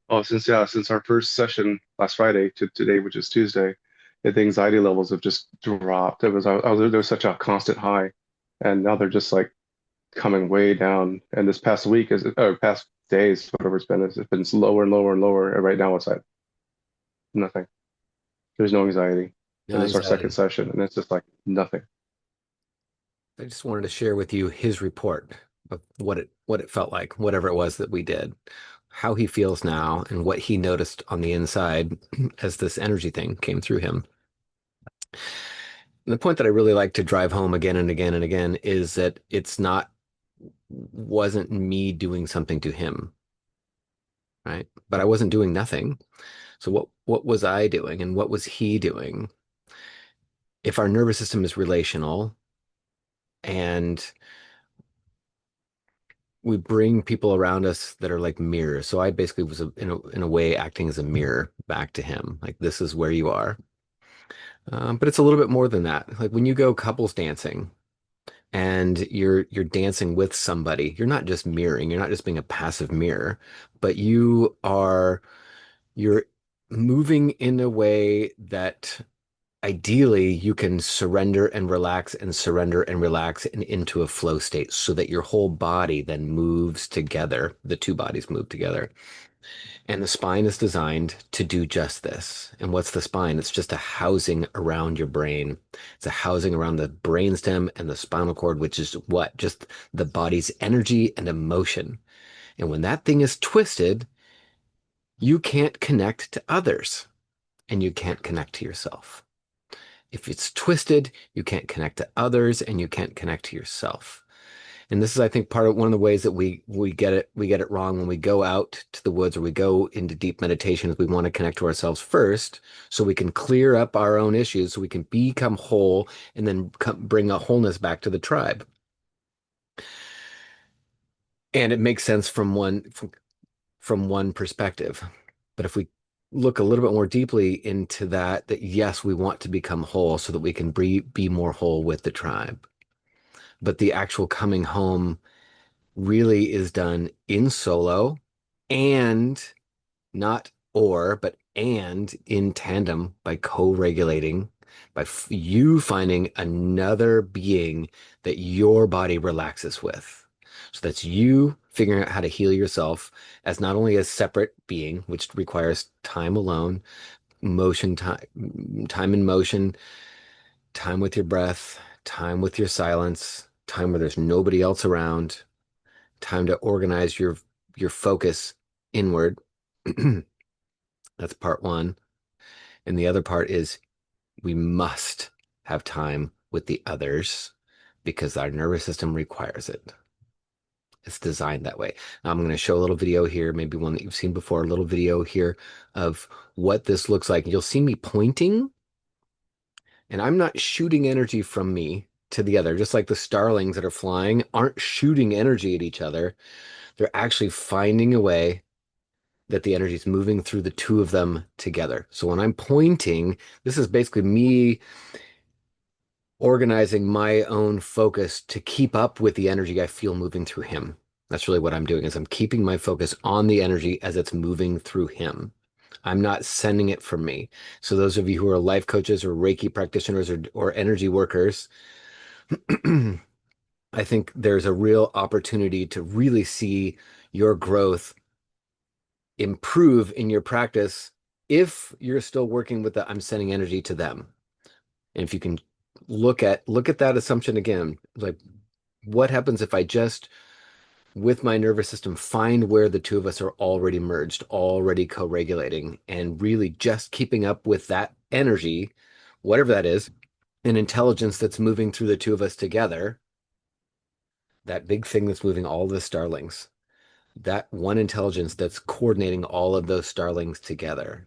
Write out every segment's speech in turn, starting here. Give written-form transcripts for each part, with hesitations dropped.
Oh, since our first session last Friday to today, which is Tuesday, the anxiety levels have just dropped. There was such a constant high, and now they're just like coming way down. And this past week is or past days, whatever it's been lower and lower and lower. And right now it's like nothing. There's no anxiety. No And this is our second anxiety. session, and it's just like nothing. I just wanted to share with you his report of what it felt like, whatever it was that we did, how he feels now, and what he noticed on the inside as this energy thing came through him. And the point that I really like to drive home again and again and again is that it's not wasn't me doing something to him, right? But I wasn't doing nothing. So what was I doing and what was he doing? If our nervous system is relational and we bring people around us that are like mirrors. So I basically was in a way acting as a mirror back to him. Like this is where you are. But it's a little bit more than that. Like when you go couples dancing and you're dancing with somebody, you're not just mirroring. You're not just being a passive mirror, but you're moving in a way that ideally you can surrender and relax and into a flow state so that your whole body then moves together. The two bodies move together. And the spine is designed to do just this. And what's the spine? It's just a housing around your brain. It's a housing around the brainstem and the spinal cord, which is what? Just the body's energy and emotion. And when that thing is twisted, you can't connect to others and you can't connect to yourself. If it's twisted, you can't connect to others and you can't connect to yourself. And this is, I think, part of one of the ways that we get it wrong when we go out to the woods or we go into deep meditation is we want to connect to ourselves first so we can clear up our own issues so we can become whole and then bring a wholeness back to the tribe. And it makes sense from one perspective. But if we look a little bit more deeply into that yes, we want to become whole so that we can be more whole with the tribe. But the actual coming home really is done in solo and not but and in tandem by co-regulating, by you finding another being that your body relaxes with. So that's you figuring out how to heal yourself as not only a separate being, which requires time alone, motion time in motion, time with your breath, time with your silence, time where there's nobody else around, time to organize your focus inward. That's part one. And the other part is we must have time with the others because our nervous system requires it. It's designed that way. Now, I'm going to show a little video here, maybe one that you've seen before, a little video here of what this looks like. You'll see me pointing, and I'm not shooting energy from me to the other, just like the starlings that are flying aren't shooting energy at each other. They're actually finding a way that the energy is moving through the two of them together. So when I'm pointing, this is basically me organizing my own focus to keep up with the energy I feel moving through him. That's really what I'm doing is I'm keeping my focus on the energy as it's moving through him. I'm not sending it from me. So those of you who are life coaches or Reiki practitioners or energy workers, I think there's a real opportunity to really see your growth improve in your practice if you're still working with the I'm sending energy to them. And if you can look at that assumption again, like what happens if I just with my nervous system find where the two of us are already merged, already co-regulating and really just keeping up with that energy, whatever that is, an intelligence that's moving through the two of us together, that big thing that's moving all the starlings, that one intelligence that's coordinating all of those starlings together.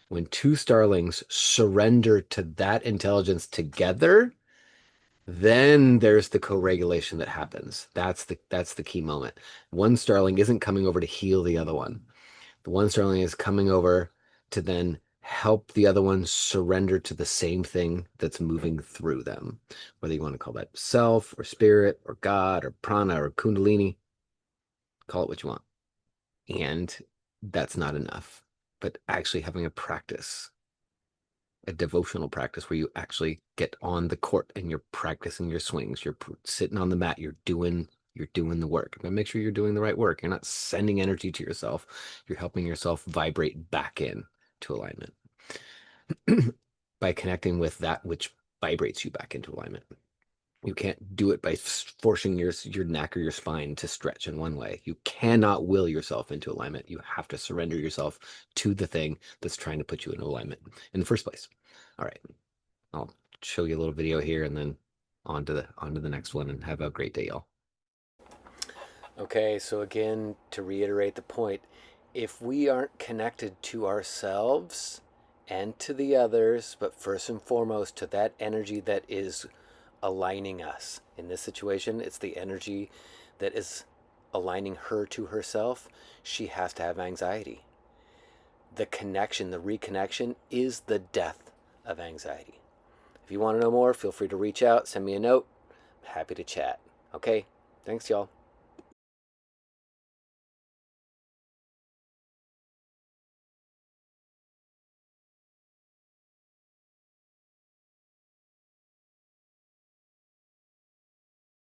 When two starlings surrender to that intelligence together, then there's the co-regulation that happens. That's the key moment. One starling isn't coming over to heal the other one. The one starling is coming over to then help the other one surrender to the same thing that's moving through them. Whether you want to call that self or spirit or God or prana or kundalini, call it what you want. And that's not enough. But actually having a practice, a devotional practice where you actually get on the court and you're practicing your swings, you're sitting on the mat, you're doing the work. But make sure you're doing the right work. You're not sending energy to yourself. You're helping yourself vibrate back in to alignment by connecting with that which vibrates you back into alignment. You can't do it by forcing your neck or your spine to stretch in one way. You cannot will yourself into alignment. You have to surrender yourself to the thing that's trying to put you in alignment in the first place. All right, I'll show you a little video here and then on to the next one, and have a great day, y'all. Okay, so again, to reiterate the point, if we aren't connected to ourselves and to the others, but first and foremost to that energy that is aligning us. In this situation, it's the energy that is aligning her to herself. She has to have anxiety. The connection, the reconnection, is the death of anxiety. If you want to know more, feel free to reach out, send me a note. I'm happy to chat. Okay, thanks, y'all.